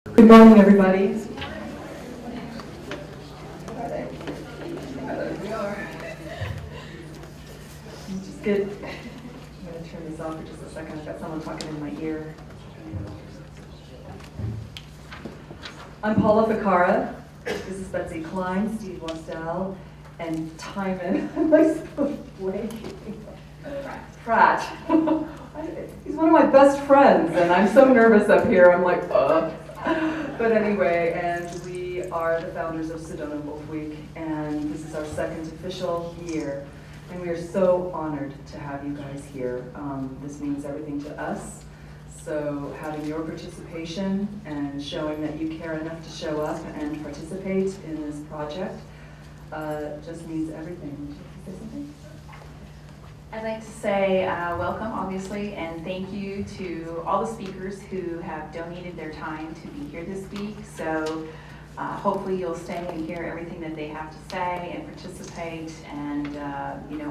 Good morning, everybody. I'm going to turn this off for just a second. I've got someone talking in my ear. I'm Paula Ficara. This is Betsy Klein, Steve Wasdell, and Timon. Am I so blanking? Pratt. He's one of my best friends, and I'm so nervous up here. I'm like, But anyway, and we are the founders of Sedona Wolf Week, and this is our second official year, and we are so honored to have you guys here. This means everything to us. So having your participation and showing that you care enough to show up and participate in this project just means everything. Would you like to say something? I'd like to say welcome, obviously, and thank you to all the speakers who have donated their time to be here this week. So hopefully you'll stay and hear everything that they have to say and participate and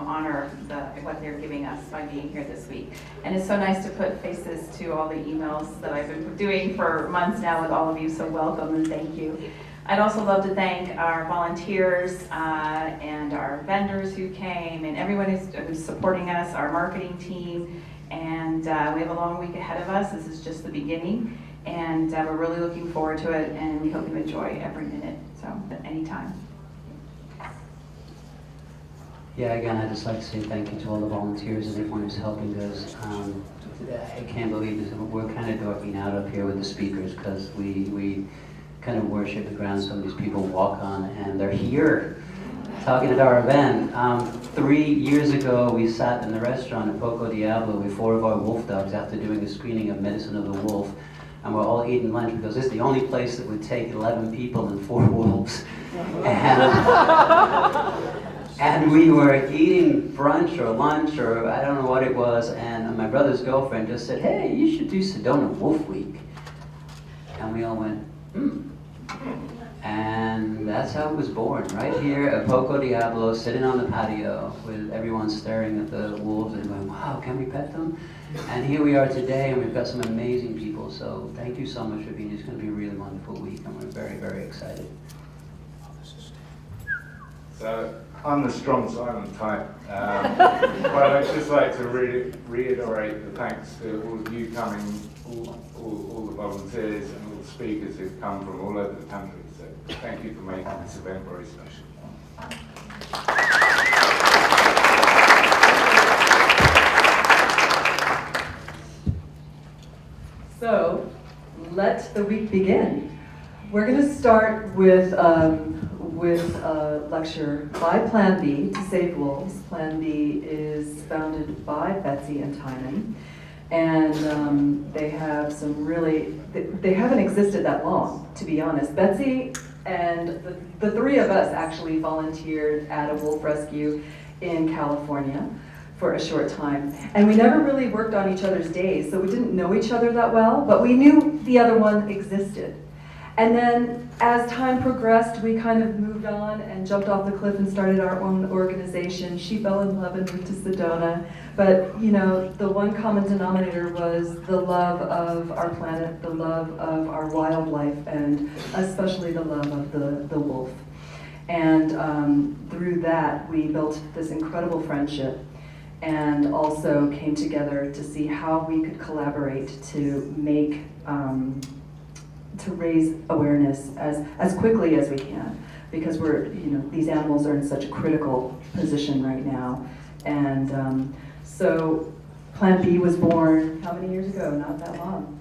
honor what they're giving us by being here this week. And it's so nice to put faces to all the emails that I've been doing for months now with all of you, so welcome and thank you. I'd also love to thank our volunteers and our vendors who came and everyone who's supporting us, our marketing team, and we have a long week ahead of us. This is just the beginning, and we're really looking forward to it, and we hope you enjoy every minute, so anytime. Yeah, again, I'd just like to say thank you to all the volunteers and everyone who's helping us. I can't believe this. We're kind of dorking out up here with the speakers because we kind of worship the ground some of these people walk on, and they're here talking at our event. 3 years ago, we sat in the restaurant at Poco Diablo with 4 of our wolf dogs after doing a screening of Medicine of the Wolf, and we're all eating lunch because this is the only place that would take 11 people and 4 wolves. And we were eating brunch or lunch or I don't know what it was, and my brother's girlfriend just said, "Hey, you should do Sedona Wolf Week." And we all went, And that's how it was born, right here at Poco Diablo, sitting on the patio with everyone staring at the wolves and going, wow, can we pet them? And here we are today, and we've got some amazing people, so thank you so much for being here. It's going to be a really wonderful week, and we're very, very excited. So, I'm the strong silent type, but I'd just like to reiterate the thanks to all of you coming, all the volunteers and all the speakers who've come from all over the country. So thank you for making this event very special. So, let the week begin. We're going to start with a lecture by PlanB to Save Wolves. PlanB is founded by Betsy and Timon, and they have some really, they haven't existed that long, to be honest. Betsy and the 3 of us actually volunteered at a wolf rescue in California for a short time. And we never really worked on each other's days, so we didn't know each other that well, but we knew the other one existed. And then as time progressed, we kind of moved on and jumped off the cliff and started our own organization. She fell in love and moved to Sedona. But you know, the one common denominator was the love of our planet, the love of our wildlife, and especially the love of the wolf. And through that, we built this incredible friendship and also came together to see how we could collaborate to make to raise awareness as quickly as we can, because these animals are in such a critical position right now. And so PlanB was born how many years ago? Not that long.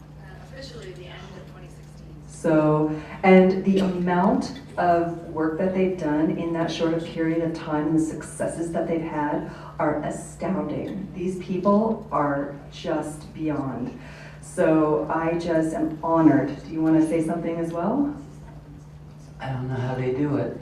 Officially the end of 2016. So, and the amount of work that they've done in that short a period of time and the successes that they've had are astounding. These people are just beyond. So I just am honored. Do you want to say something as well? I don't know how they do it.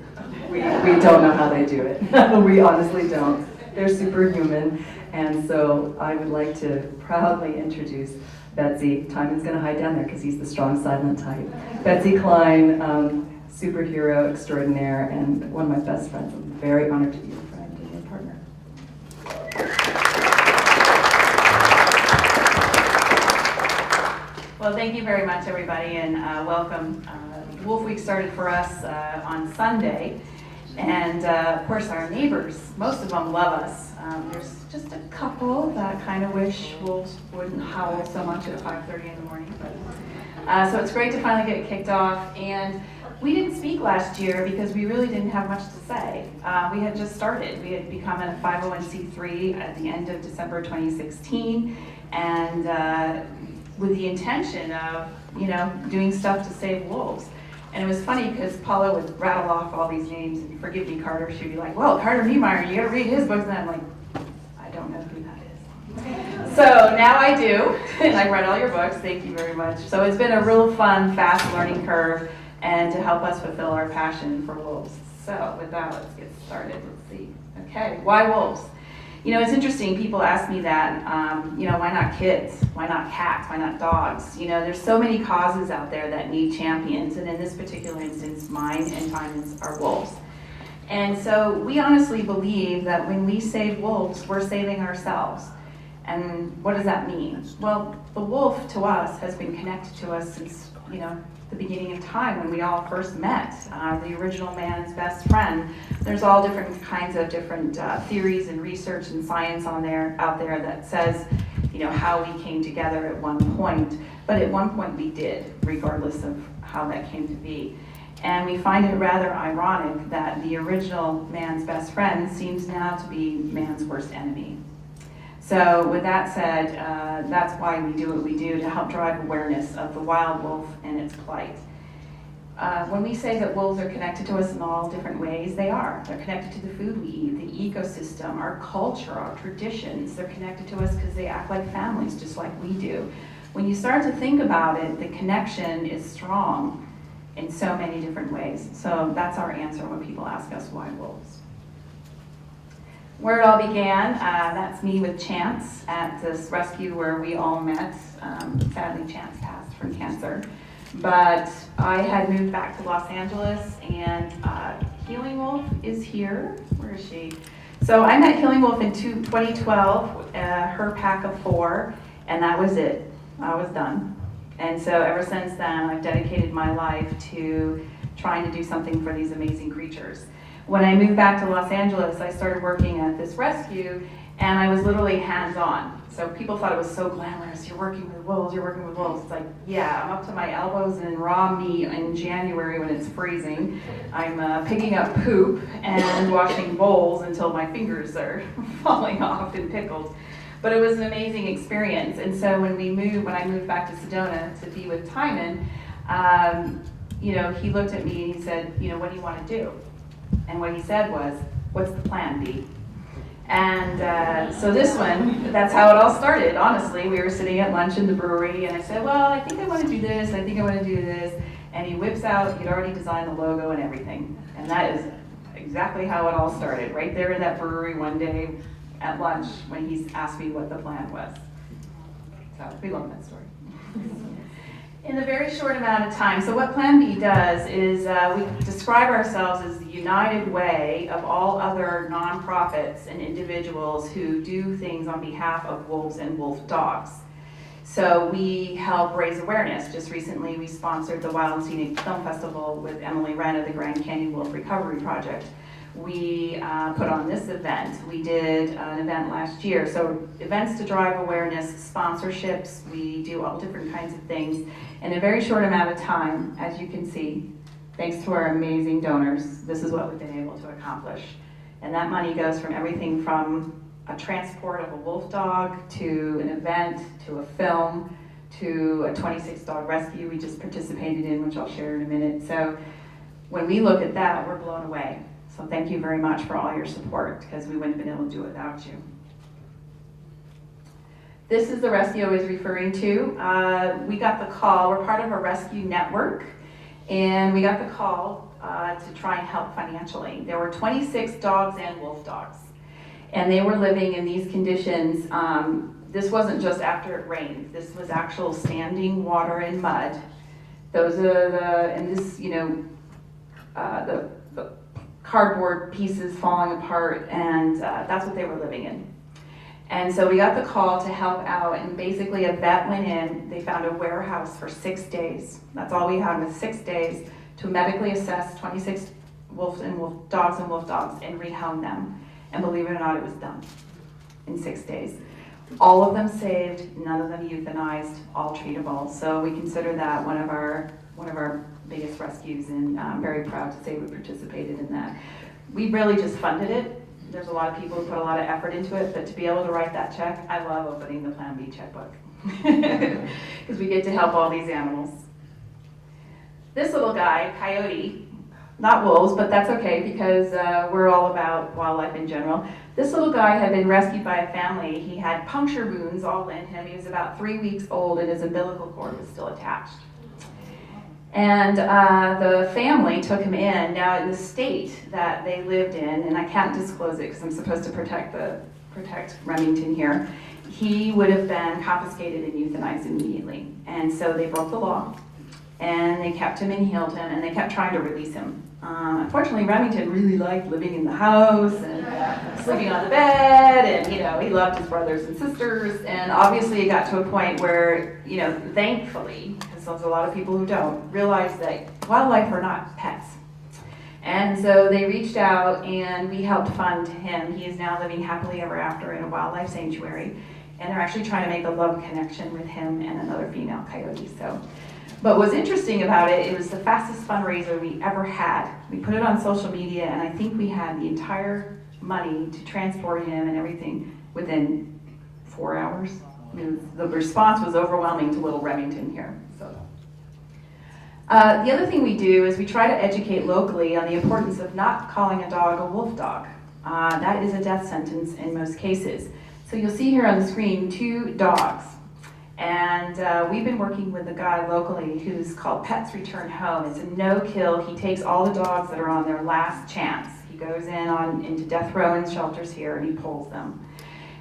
We don't know how they do it. We honestly don't. They're superhuman. And so I would like to proudly introduce Betsy. Timon's going to hide down there because he's the strong silent type. Betsy Klein, superhero extraordinaire, and one of my best friends. I'm very honored to be your friend and your partner. Well, thank you very much, everybody, and welcome. Wolf Week started for us on Sunday, and of course our neighbors, most of them love us. There's just a couple that kind of wish wolves wouldn't howl so much at 5:30 in the morning. But, so it's great to finally get it kicked off. And we didn't speak last year because we really didn't have much to say. We had just started. We had become a 501c3 at the end of December 2016, and with the intention of, doing stuff to save wolves. And it was funny because Paula would rattle off all these names, and forgive me, Carter, she'd be like, well, Carter Niemeyer, you gotta read his books, and I'm like, I don't know who that is. So now I do, and I read all your books, thank you very much. So it's been a real fun, fast learning curve, and to help us fulfill our passion for wolves. So with that, let's get started. Let's see. Okay, why wolves? It's interesting, people ask me that, why not kids? Why not cats? Why not dogs? There's so many causes out there that need champions, and in this particular instance, mine and Timon's are wolves. And so we honestly believe that when we save wolves, we're saving ourselves. And what does that mean? Well, the wolf to us has been connected to us since, the beginning of time when we all first met, the original man's best friend. There's all different kinds of different theories and research and science out there that says, how we came together at one point. But at one point we did, regardless of how that came to be. And we find it rather ironic that the original man's best friend seems now to be man's worst enemy. So with that said, that's why we do what we do, to help drive awareness of the wild wolf and its plight. When we say that wolves are connected to us in all different ways, they are. They're connected to the food we eat, the ecosystem, our culture, our traditions. They're connected to us because they act like families, just like we do. When you start to think about it, the connection is strong in so many different ways. So that's our answer when people ask us why wolves. Where it all began, that's me with Chance at this rescue where we all met. Sadly, Chance passed from cancer. But I had moved back to Los Angeles, and Healing Wolf is here. Where is she? So I met Healing Wolf in 2012, her pack of 4, and that was it. I was done. And so ever since then, I've dedicated my life to trying to do something for these amazing creatures. When I moved back to Los Angeles, I started working at this rescue, and I was literally hands-on. So people thought it was so glamorous. You're working with wolves, you're working with wolves. It's like, yeah, I'm up to my elbows in raw meat in January when it's freezing. I'm picking up poop and washing bowls until my fingers are falling off and pickled. But it was an amazing experience. And so when I moved back to Sedona to be with Timon, he looked at me and he said, what do you want to do? And what he said was, what's the plan B? And so this one, that's how it all started, honestly. We were sitting at lunch in the brewery, and I said, well, I think I want to do this, I think I want to do this. And he whips out, he'd already designed the logo and everything. And that is exactly how it all started, right there in that brewery one day at lunch when he asked me what the plan was. So we love that story. In a very short amount of time, so what PlanB does is we describe ourselves as the united way of all other nonprofits and individuals who do things on behalf of wolves and wolf dogs. So we help raise awareness. Just recently we sponsored the Wild and Scenic Film Festival with Emily Wren of the Grand Canyon Wolf Recovery Project. We put on this event. We did an event last year. So events to drive awareness, sponsorships, we do all different kinds of things. In a very short amount of time, as you can see, thanks to our amazing donors, this is what we've been able to accomplish. And that money goes from everything from a transport of a wolf dog to an event, to a film, to a 26-dog rescue we just participated in, which I'll share in a minute. So when we look at that, we're blown away. So thank you very much for all your support, because we wouldn't have been able to do it without you. This is the rescue I was referring to. We got the call, we're part of a rescue network, and we got the call to try and help financially. There were 26 dogs and wolf dogs, and they were living in these conditions. This wasn't just after it rained, this was actual standing water and mud. Those are the cardboard pieces falling apart, and that's what they were living in. And so we got the call to help out, and basically a vet went in, they found a warehouse for 6 days. That's all we had was 6 days to medically assess 26 wolves and wolf dogs and rehome them. And believe it or not, it was done in 6 days. All of them saved, none of them euthanized, all treatable. So we consider that one of our biggest rescues, and I'm very proud to say we participated in that. We really just funded it. There's a lot of people who put a lot of effort into it, but to be able to write that check, I love opening the PlanB checkbook because we get to help all these animals. This little guy, Coyote, not wolves, but that's okay because we're all about wildlife in general. This little guy had been rescued by a family. He had puncture wounds all in him. He was about 3 weeks old and his umbilical cord was still attached. And the family took him in. Now, in the state that they lived in, and I can't disclose it because I'm supposed to protect Remington here, he would have been confiscated and euthanized immediately. And so they broke the law, and they kept him and healed him, and they kept trying to release him. Unfortunately, Remington really liked living in the house and sleeping on the bed, and he loved his brothers and sisters. And obviously, it got to a point where, thankfully, because there's a lot of people who don't realize that wildlife are not pets. And so they reached out, and we helped fund him. He is now living happily ever after in a wildlife sanctuary, and they're actually trying to make a love connection with him and another female coyote. But what's interesting about it, it was the fastest fundraiser we ever had. We put it on social media, and I think we had the entire money to transport him and everything within 4 hours. I mean, the response was overwhelming to little Remington here. The other thing we do is we try to educate locally on the importance of not calling a dog a wolf dog. That is a death sentence in most cases. So you'll see here on the screen 2 dogs. And we've been working with a guy locally who's called Pets Return Home. It's a no-kill. He takes all the dogs that are on their last chance. He goes into death row and shelters here, and he pulls them,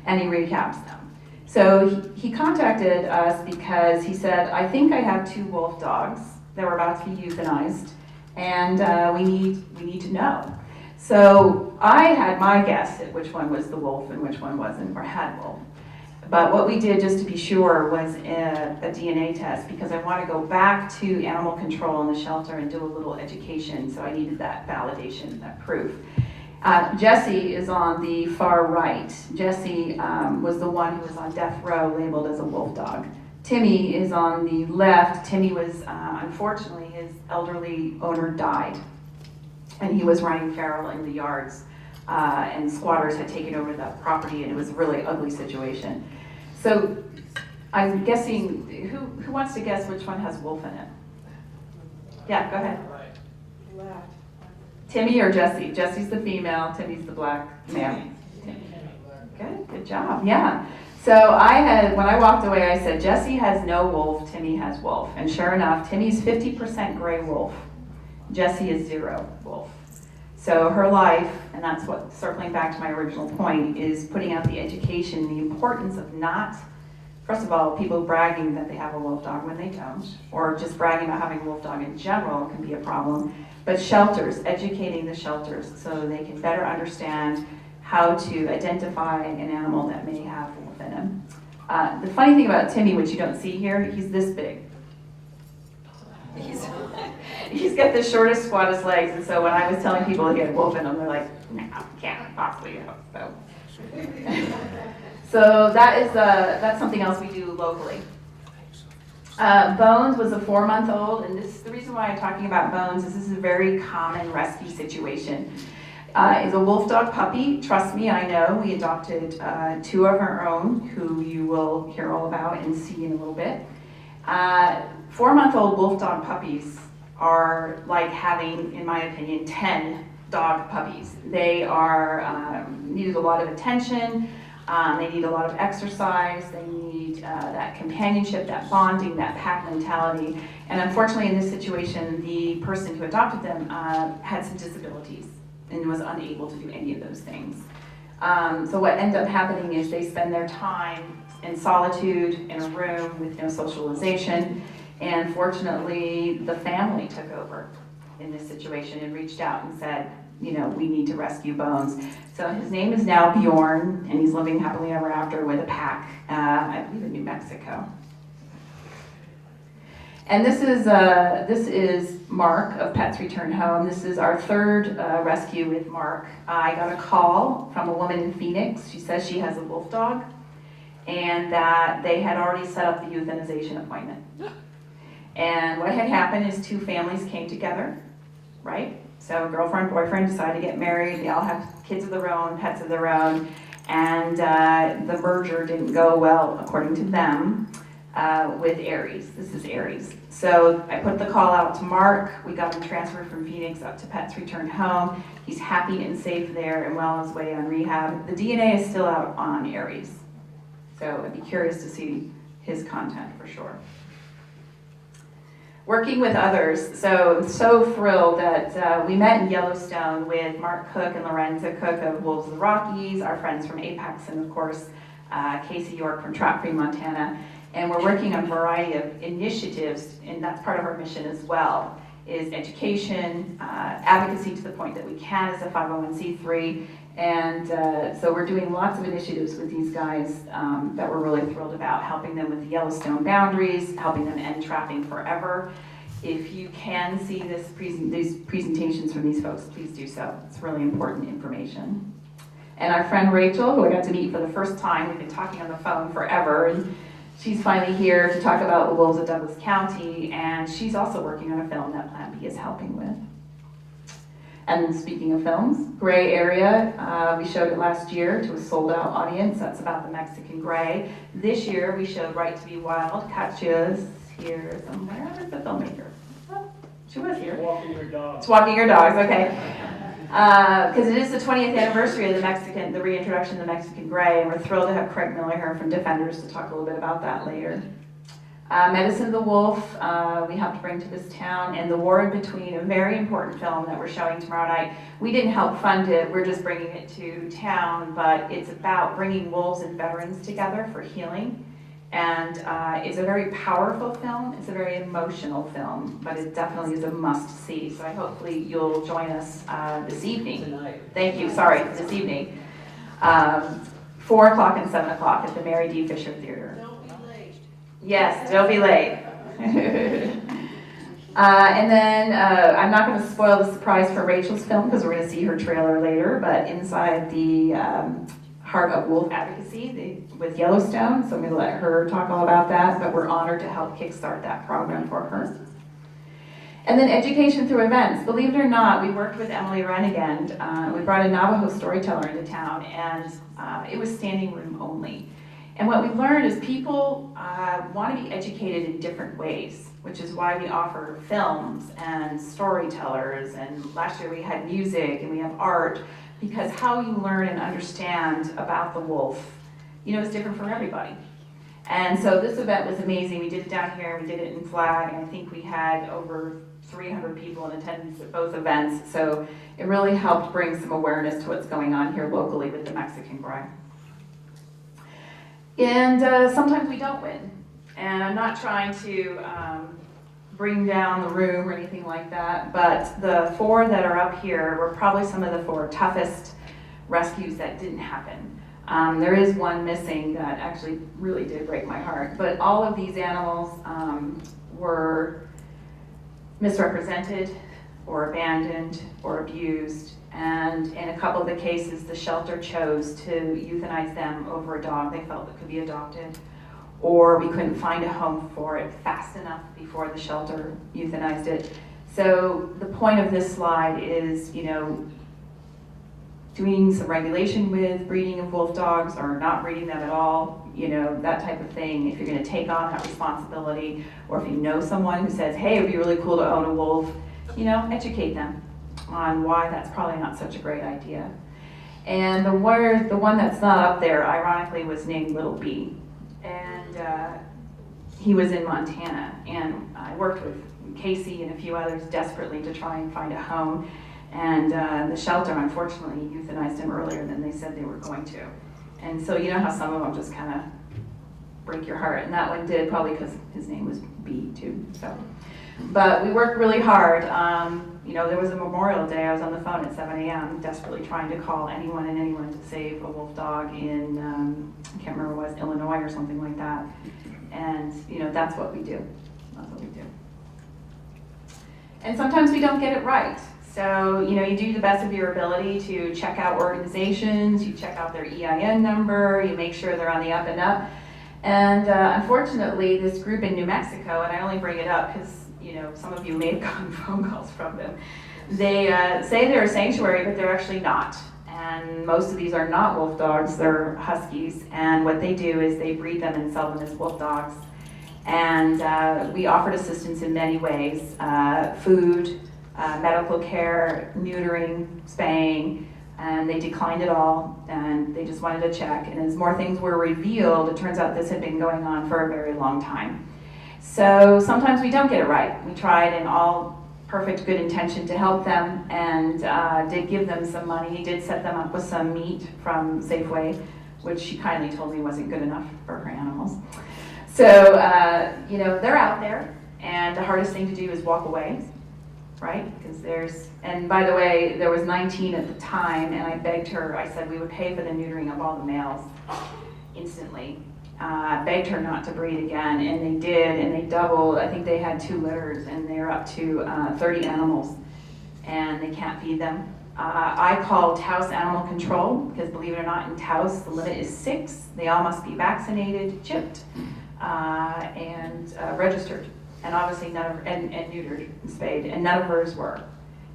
and he rehabs them. So he contacted us because he said, I think I have 2 wolf dogs that were about to be euthanized, and we need to know. So I had my guess at which one was the wolf and which one wasn't, or had wolf. But what we did, just to be sure, was a DNA test, because I want to go back to animal control in the shelter and do a little education, so I needed that validation, that proof. Jesse is on the far right. Jesse was the one who was on death row labeled as a wolf dog. Timmy is on the left. Timmy was, unfortunately, his elderly owner died, and he was running feral in the yards. And squatters had taken over that property, and it was a really ugly situation. So I'm guessing, who wants to guess which one has wolf in it? Yeah, go ahead. Black. Timmy or Jesse? Jesse's the female, Timmy's the black male. Good job, yeah. So when I walked away, I said, Jesse has no wolf, Timmy has wolf. And sure enough, Timmy's 50% gray wolf. Jesse is 0 wolf. So her life, and that's what, circling back to my original point, is putting out the education, the importance of not, first of all, people bragging that they have a wolf dog when they don't, or just bragging about having a wolf dog in general can be a problem, but shelters, educating the shelters so they can better understand how to identify an animal that may have wolf in him. The funny thing about Timmy, which you don't see here, he's this big. He's got the shortest, squattest legs, and so when I was telling people he had wolf in him, they're like, no, can't possibly have. So that's something else we do locally. Bones was a 4-month-old, and this is the reason why I'm talking about Bones. This is a very common rescue situation. Is a wolf dog puppy. Trust me, I know. We adopted 2 of our own, who you will hear all about and see in a little bit. 4-month-old wolf dog puppies are like having, in my opinion, 10 dog puppies. They are needed a lot of attention. They need a lot of exercise. They need that companionship, that bonding, that pack mentality. And unfortunately, in this situation, the person who adopted them had some disabilities and was unable to do any of those things. So what ended up happening is they spend their time in solitude in a room with no socialization. And fortunately, the family took over in this situation and reached out and said, we need to rescue Bones. So his name is now Bjorn, and he's living happily ever after with a pack, I believe in New Mexico. And this is Mark of Pets Return Home. This is our third rescue with Mark. I got a call from a woman in Phoenix. She says she has a wolf dog, and that they had already set up the euthanization appointment. And what had happened is two families came together, right? So girlfriend, boyfriend decided to get married. They all have kids of their own, pets of their own, and the merger didn't go well, according to them, with Aries. This is Aries. So I put the call out to Mark. We got him transferred from Phoenix up to Pets Return Home. He's happy and safe there and well on his way on rehab. The DNA is still out on Aries. So I'd be curious to see his content for sure. Working with others, so I'm so thrilled that we met in Yellowstone with Mark Cook and Lorenza Cook of Wolves of the Rockies, our friends from Apex, and of course, Casey York from Trap Free, Montana. And we're working on a variety of initiatives, and that's part of our mission as well, is education, advocacy to the point that we can as a 501c3. And so we're doing lots of initiatives with these guys that we're really thrilled about, helping them with the Yellowstone boundaries, helping them end trapping forever. If you can see these presentations from these folks, please do so. It's really important information. And our friend Rachel, who I got to meet for the first time, we've been talking on the phone forever, and she's finally here to talk about the wolves of Douglas County, and she's also working on a film that PlanB is helping with. And speaking of films, Gray Area, we showed it last year to a sold-out audience. That's about the Mexican gray. This year we showed Right to Be Wild. Katya's here somewhere. Where's the filmmaker? Oh, she was here. Walking your dog. It's walking your dogs, okay. Because it is the 20th anniversary of the reintroduction of the Mexican gray, and we're thrilled to have Craig Miller here from Defenders to talk a little bit about that later. Medicine of the Wolf, we helped bring to this town, and The War in Between, a very important film that we're showing tomorrow night. We didn't help fund it, we're just bringing it to town, but it's about bringing wolves and veterans together for healing. And it's a very powerful film, it's a very emotional film, but it definitely is a must-see. So hopefully you'll join us this evening. Tonight. Thank you, sorry, this evening. 4 o'clock and 7 o'clock at the Mary D. Fisher Theater. Yes, don't be late. And then I'm not going to spoil the surprise for Rachel's film because we're going to see her trailer later, but inside the Heart of Wolf Advocacy with Yellowstone, so I'm going to let her talk all about that, but we're honored to help kickstart that program for her. And then education through events. Believe it or not, we worked with Emily Renegand. We brought a Navajo storyteller into town, and it was standing room only. And what we learned is people want to be educated in different ways, which is why we offer films and storytellers, and last year we had music and we have art, because how you learn and understand about the wolf, is different for everybody. And so this event was amazing. We did it down here, we did it in Flag, and I think we had over 300 people in attendance at both events, so it really helped bring some awareness to what's going on here locally with the Mexican gray. And sometimes we don't win. And I'm not trying to bring down the room or anything like that, but the 4 that are up here were probably some of the 4 toughest rescues that didn't happen. There is one missing that actually really did break my heart, but all of these animals were misrepresented or abandoned or abused. And in a couple of the cases, the shelter chose to euthanize them over a dog they felt that could be adopted, or we couldn't find a home for it fast enough before the shelter euthanized it. So the point of this slide is, doing some regulation with breeding of wolf dogs or not breeding them at all, that type of thing. If you're going to take on that responsibility, or if you know someone who says, hey, it'd be really cool to own a wolf, educate them on why that's probably not such a great idea. And the one that's not up there, ironically, was named Little B. And he was in Montana. And I worked with Casey and a few others desperately to try and find a home. And the shelter, unfortunately, euthanized him earlier than they said they were going to. And so you know how some of them just kind of break your heart. And that one did, probably because his name was B too. So, but we worked really hard. There was a Memorial Day, I was on the phone at 7 a.m. desperately trying to call anyone and anyone to save a wolf dog in, I can't remember what it was, Illinois or something like that. And, that's what we do. That's what we do. And sometimes we don't get it right. So, you do the best of your ability to check out organizations, you check out their EIN number, you make sure they're on the up and up. And unfortunately, this group in New Mexico, and I only bring it up because some of you may have gotten phone calls from them. They say they're a sanctuary, but they're actually not. And most of these are not wolf dogs, they're huskies. And what they do is they breed them and sell them as wolf dogs. And we offered assistance in many ways, food, medical care, neutering, spaying, and they declined it all, and they just wanted to check. And as more things were revealed, it turns out this had been going on for a very long time. So sometimes we don't get it right. We tried in all perfect good intention to help them and did give them some money, did set them up with some meat from Safeway, which she kindly told me wasn't good enough for her animals. So, they're out there, and the hardest thing to do is walk away, right? Because and by the way, there was 19 at the time, and I begged her, I said we would pay for the neutering of all the males instantly. Begged her not to breed again, and they did, and they doubled. I think they had 2 litters, and they're up to 30 animals, and they can't feed them. I called Taos Animal Control, because believe it or not, in Taos, the limit is 6. They all must be vaccinated, chipped, and registered, and obviously and neutered and spayed, and none of hers were.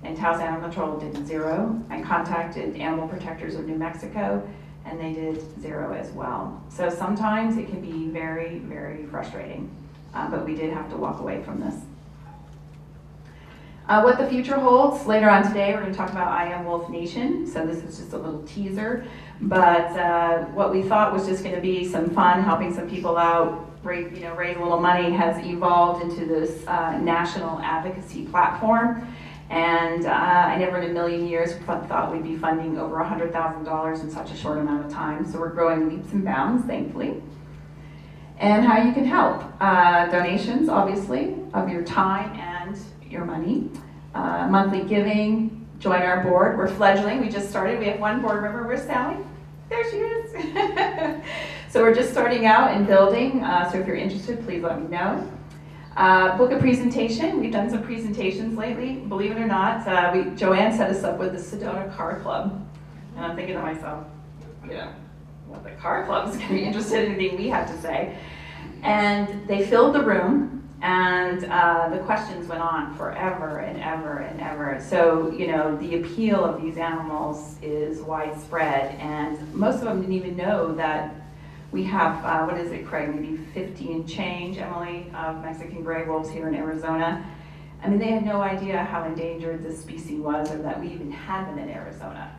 And Taos Animal Control did 0. I contacted Animal Protectors of New Mexico, and they did 0 as well. So sometimes it can be very, very frustrating, but we did have to walk away from this. What the future holds, later on today we're going to talk about I Am Wolf Nation, so this is just a little teaser, but what we thought was just going to be some fun, helping some people out, raise a little money, has evolved into this national advocacy platform. And I never in a million years thought we'd be funding over $100,000 in such a short amount of time. So we're growing leaps and bounds, thankfully. And how you can help. Donations, obviously, of your time and your money. Monthly giving, join our board. We're fledgling, we just started. We have 1 board member, where's Sally? There she is. So we're just starting out and building. So if you're interested, please let me know. Book a presentation. We've done some presentations lately. Believe it or not, Joanne set us up with the Sedona Car Club. And I'm thinking to myself, well, the car club's going to be interested in anything we have to say. And they filled the room, and the questions went on forever and ever and ever. So, the appeal of these animals is widespread, and most of them didn't even know that we have, what is it, Craig, maybe 50 and change, Emily, of Mexican gray wolves here in Arizona. I mean, they had no idea how endangered this species was, or that we even had them in Arizona.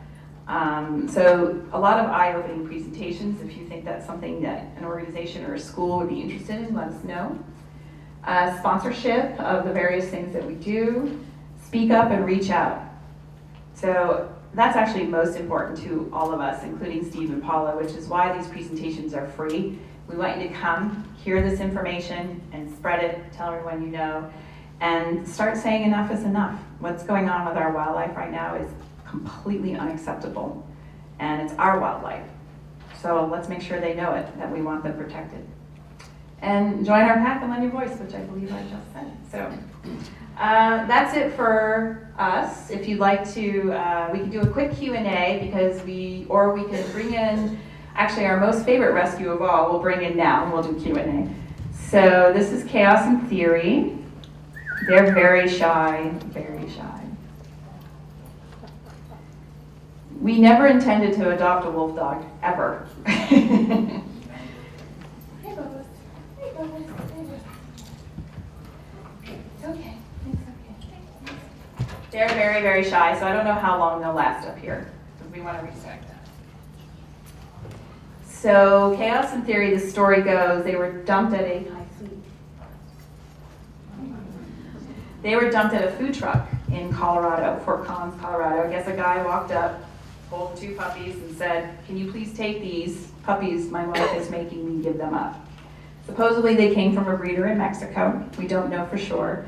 So a lot of eye-opening presentations. If you think that's something that an organization or a school would be interested in, let us know. Sponsorship of the various things that we do. Speak up and reach out. So that's actually most important to all of us, including Steve and Paula, which is why these presentations are free. We want you to come, hear this information, and spread it, tell everyone you know, and start saying enough is enough. What's going on with our wildlife right now is completely unacceptable, and it's our wildlife. So let's make sure they know it, that we want them protected. And join our pack and lend your voice, which I believe I just said. So that's it for us. If you'd like to, we can do a quick Q&A because we can bring in, actually our most favorite rescue of all, we'll bring in now and we'll do Q&A. So this is Chaos in Theory. They're very shy, very shy. We never intended to adopt a wolf dog, ever. Okay. They're very, very shy, so I don't know how long they'll last up here, because we want to respect that. So, Chaos in Theory, the story goes, they were dumped at a food truck in Colorado, Fort Collins, Colorado. I guess a guy walked up, pulled 2 puppies, and said, "Can you please take these puppies my wife is making me give them up?" Supposedly they came from a breeder in Mexico. We don't know for sure.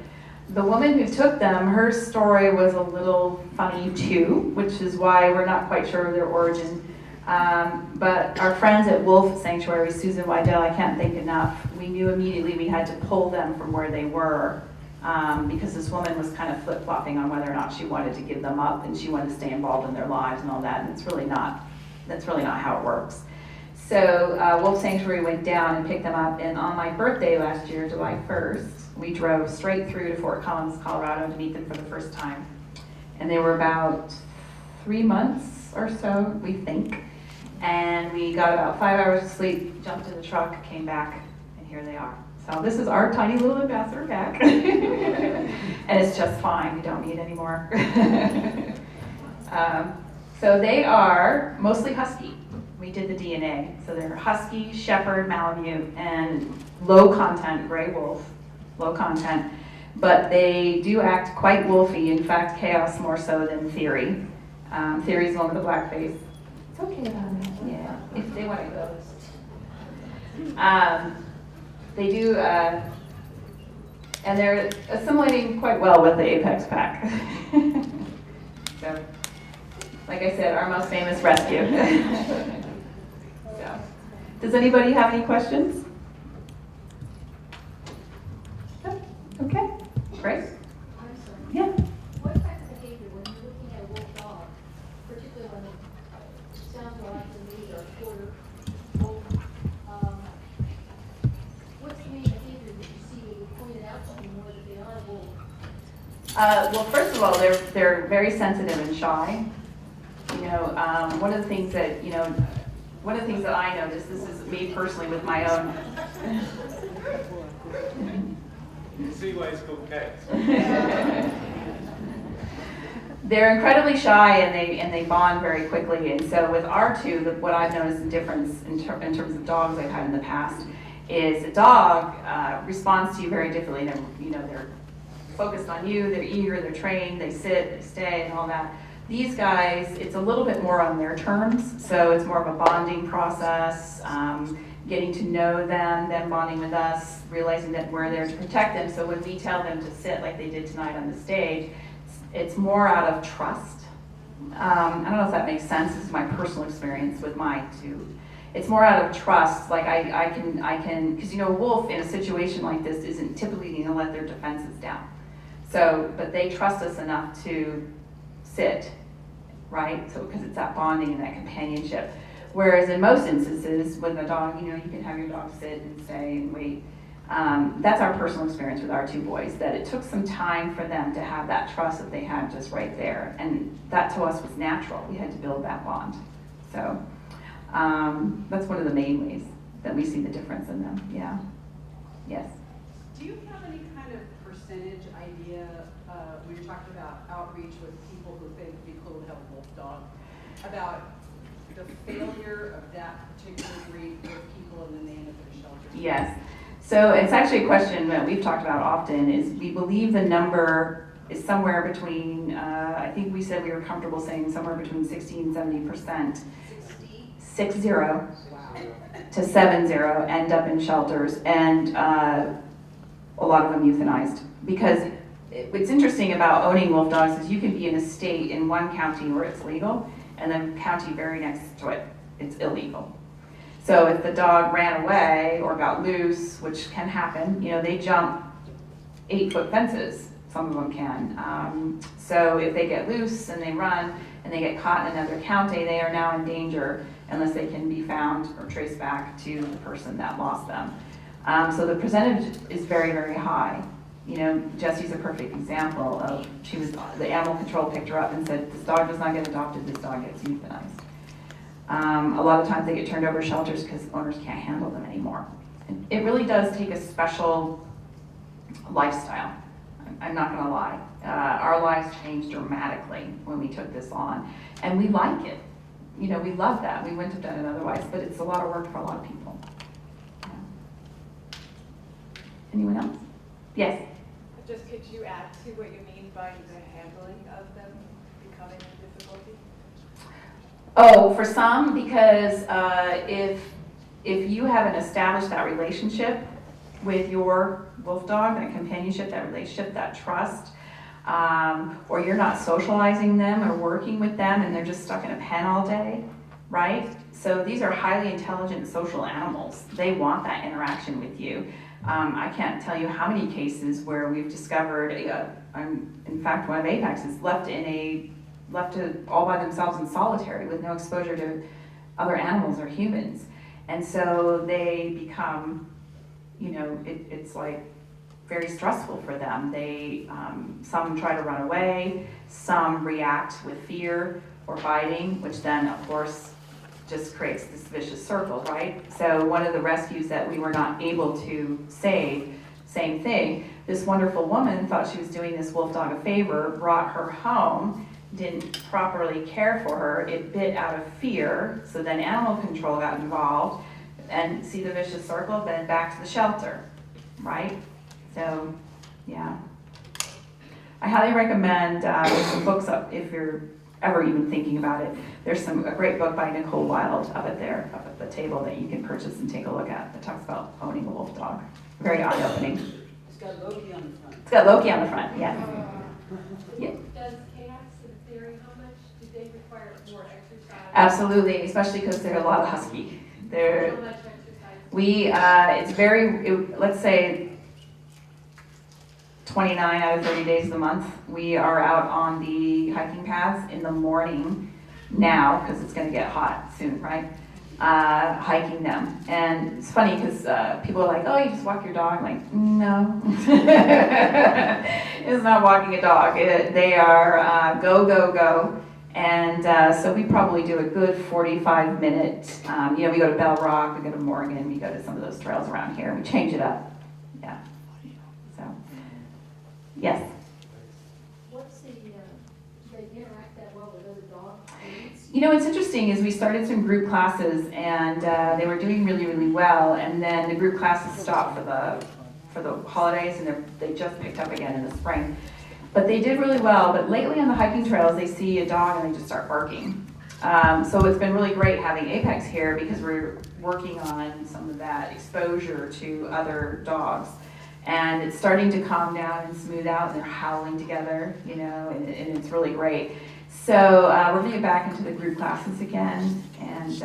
The woman who took them, her story was a little funny too, which is why we're not quite sure of their origin. But our friends at Wolf Sanctuary, Susan Wydell, I can't thank enough, we knew immediately we had to pull them from where they were because this woman was kind of flip-flopping on whether or not she wanted to give them up and she wanted to stay involved in their lives and all that, and that's really not how it works. So Wolf Sanctuary went down and picked them up, and on my birthday last year, July 1st, we drove straight through to Fort Collins, Colorado to meet them for the first time. And they were about 3 months or so, we think. And we got about 5 hours of sleep, jumped in the truck, came back, and here they are. So this is our tiny little ambassador back. And it's just fine, we don't need any more. So they are mostly husky. We did the DNA. So they're husky, shepherd, Malamute, and low content gray wolf. Low content, but they do act quite wolfy. In fact, Chaos more so than Theory. Theory's the one with the black face. It's okay about that. Yeah, if they want to go. They do, and they're assimilating quite well with the apex pack. So, like I said, our most famous rescue. So, does anybody have any questions? Okay, great. I'm sorry. Yeah. What type of behavior, when you're looking at a wolf dog, particularly when it sounds like to me or quarter wolf, what's the main behavior that you see that you pointed out to me more that they are wolf? Well, first of all, they're very sensitive and shy. You know, one of the things that I noticed, this is me personally with my own. You can see why it's called chaos. They're incredibly shy and they bond very quickly. And so with our two, what I've noticed the difference in terms of dogs I've had in the past is a dog responds to you very differently. They're focused on you, they're eager, they're trained, they sit, they stay, and all that. These guys, it's a little bit more on their terms, so it's more of a bonding process, getting to know them bonding with us, realizing that we're there to protect them. So when we tell them to sit like they did tonight on the stage, it's more out of trust. I don't know if that makes sense. This is my personal experience with my two. It's more out of trust. Like I can, because a wolf in a situation like this isn't typically going to let their defenses down. So, but they trust us enough to sit, right? So because it's that bonding and that companionship. Whereas in most instances, with a dog, you can have your dog sit and stay and wait. That's our personal experience with our two boys, that it took some time for them to have that trust that they had just right there. And that to us was natural. We had to build that bond. So that's one of the main ways that we see the difference in them. Yeah. Yes. Do you have any kind of percentage idea when you're talking about outreach with people who think it'd be cool to have a wolf dog, about the failure of that particular breed with people in the name of their shelter? Yes. So it's actually a question that we've talked about often, is we believe the number is somewhere between, I think we said we were comfortable saying somewhere between 60 and 70%. 60 Wow. to 70 end up in shelters, and a lot of them euthanized. Because what's interesting about owning wolf dogs is you can be in a state in one county where it's legal, and then county very next to it, it's illegal. So if the dog ran away or got loose, which can happen, they jump 8-foot fences. Some of them can. So if they get loose and they run and they get caught in another county, they are now in danger unless they can be found or traced back to the person that lost them. So the percentage is very, very high. Jessie's a perfect example of, the animal control picked her up and said, this dog does not get adopted, this dog gets euthanized. A lot of times they get turned over to shelters because owners can't handle them anymore. It really does take a special lifestyle. I'm not gonna lie. Our lives changed dramatically when we took this on. And we like it. We love that. We wouldn't have done it otherwise, but it's a lot of work for a lot of people. Yeah. Anyone else? Yes? Just could you add to what you mean by the handling of them becoming a difficulty? Oh, for some, because if you haven't established that relationship, with your wolf dog, that companionship, that relationship, that trust, or you're not socializing them or working with them and they're just stuck in a pen all day, right? So these are highly intelligent social animals. They want that interaction with you. I can't tell you how many cases where we've discovered, in fact, one of Apex is left all by themselves in solitary with no exposure to other animals or humans. And so they become, it's like very stressful for them. They, some try to run away, some react with fear or biting, which then of course just creates this vicious circle, right? So one of the rescues that we were not able to save, same thing, this wonderful woman thought she was doing this wolf dog a favor, brought her home, didn't properly care for her, it bit out of fear, so then animal control got involved, and see the vicious circle, then back to the shelter, right? So, yeah. I highly recommend, there's some books up if you're ever even thinking about it. There's a great book by Nicole Wilde up at the table that you can purchase and take a look at that talks about owning a wolf dog. Very eye-opening. It's got Loki on the front. It's got Loki on the front, yes. Yeah. Does chaos in theory, how much do they require more exercise? Absolutely, especially because they're a lot of husky. How much exercise? Let's say 29 out of 30 days of the month, we are out on the hiking paths in the morning now, because it's going to get hot soon, right? Hiking them. And it's funny because people are like, oh, you just walk your dog. I'm like, no. It's not walking a dog. They are go, go, go. And so we probably do a good 45-minute, we go to Bell Rock, we go to Morgan, we go to some of those trails around here, we change it up. Yeah. So, yes. What's do they interact that well with other dogs? What's interesting is we started some group classes and they were doing really, really well. And then the group classes stopped for the holidays and they just picked up again in the spring. But they did really well. But lately on the hiking trails, they see a dog and they just start barking. So it's been really great having Apex here because we're working on some of that exposure to other dogs. And it's starting to calm down and smooth out and they're howling together, and it's really great. So we're going to get back into the group classes again, and it's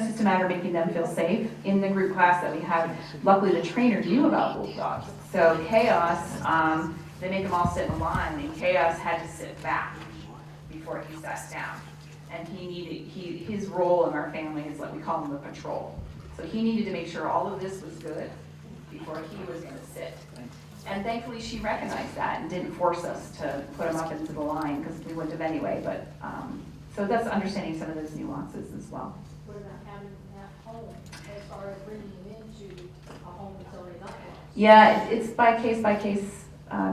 just a matter of making them feel safe. In the group class that we had, luckily the trainer knew about wolf dogs. So Chaos, they make them all sit in a line, and Chaos had to sit back before he sat down. And his role in our family is what we call him the patrol. So he needed to make sure all of this was good before he was going to sit. And thankfully she recognized that and didn't force us to put him up into the line because we wouldn't have anyway. But so that's understanding some of those nuances as well. What about having them at home as far as bringing them into a home that's already not lost? Yeah, it's by case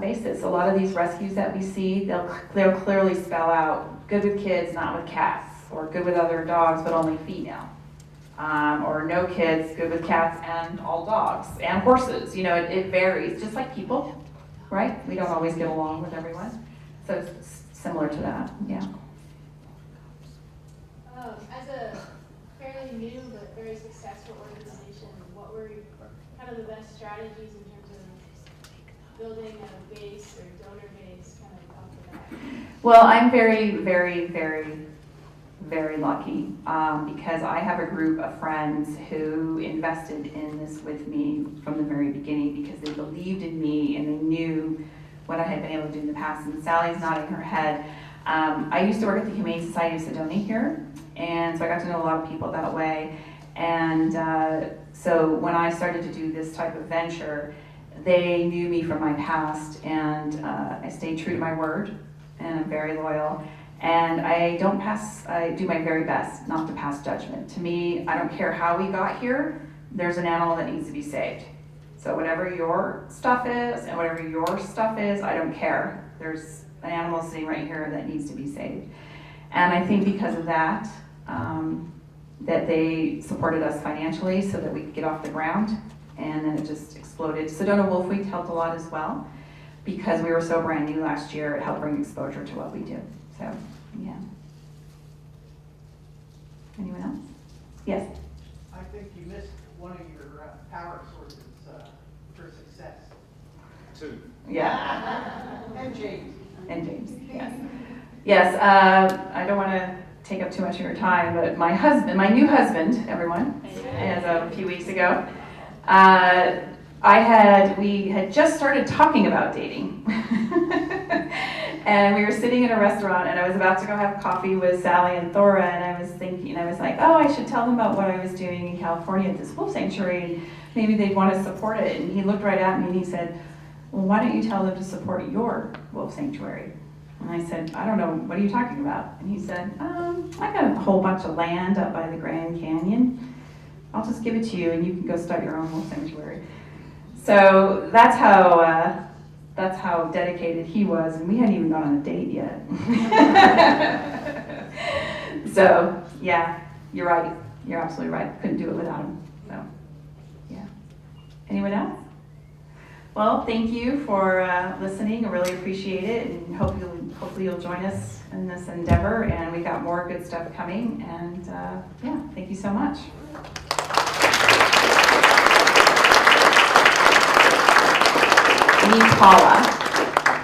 basis. A lot of these rescues that we see, they'll clearly spell out good with kids, not with cats, or good with other dogs, but only female. Or no kids, good with cats and all dogs, and horses. It varies, just like people, right? We don't always get along with everyone. So it's similar to that, yeah. As a fairly new but very successful organization, what were kind of the best strategies in terms of building a base or donor base kind of off the bat? Well, I'm very, very, very, very lucky because I have a group of friends who invested in this with me from the very beginning because they believed in me and they knew what I had been able to do in the past. And Sally's nodding her head. I used to work at the Humane Society of Sedona here, and so I got to know a lot of people that way. And so when I started to do this type of venture, they knew me from my past, and I stayed true to my word, and I'm very loyal. And I do my very best not to pass judgment. To me, I don't care how we got here, there's an animal that needs to be saved. So whatever your stuff is and whatever your stuff is, I don't care. There's an animal sitting right here that needs to be saved. And I think because of that, that they supported us financially so that we could get off the ground, and then it just exploded. Sedona Wolf Week helped a lot as well because we were so brand new last year. It helped bring exposure to what we do. So, yeah. Anyone else? Yes? I think you missed one of your power sources. 2. Yeah. And James. And James, yes. Yes, I don't want to take up too much of your time, but my new husband, everyone, as of a few weeks ago, we had just started talking about dating. And we were sitting in a restaurant, and I was about to go have coffee with Sally and Thora, and I was like, oh, I should tell them about what I was doing in California at this wolf sanctuary, and maybe they'd want to support it. And he looked right at me and he said, well, why don't you tell them to support your wolf sanctuary? And I said, I don't know, what are you talking about? And he said, I got a whole bunch of land up by the Grand Canyon. I'll just give it to you and you can go start your own wolf sanctuary. So that's how dedicated he was, and we hadn't even gone on a date yet. So, yeah, you're right. You're absolutely right. Couldn't do it without him. So, yeah. Anyone else? Well, thank you for listening. I really appreciate it, and hopefully you'll join us in this endeavor. And we got more good stuff coming. And yeah, thank you so much. We need Paula.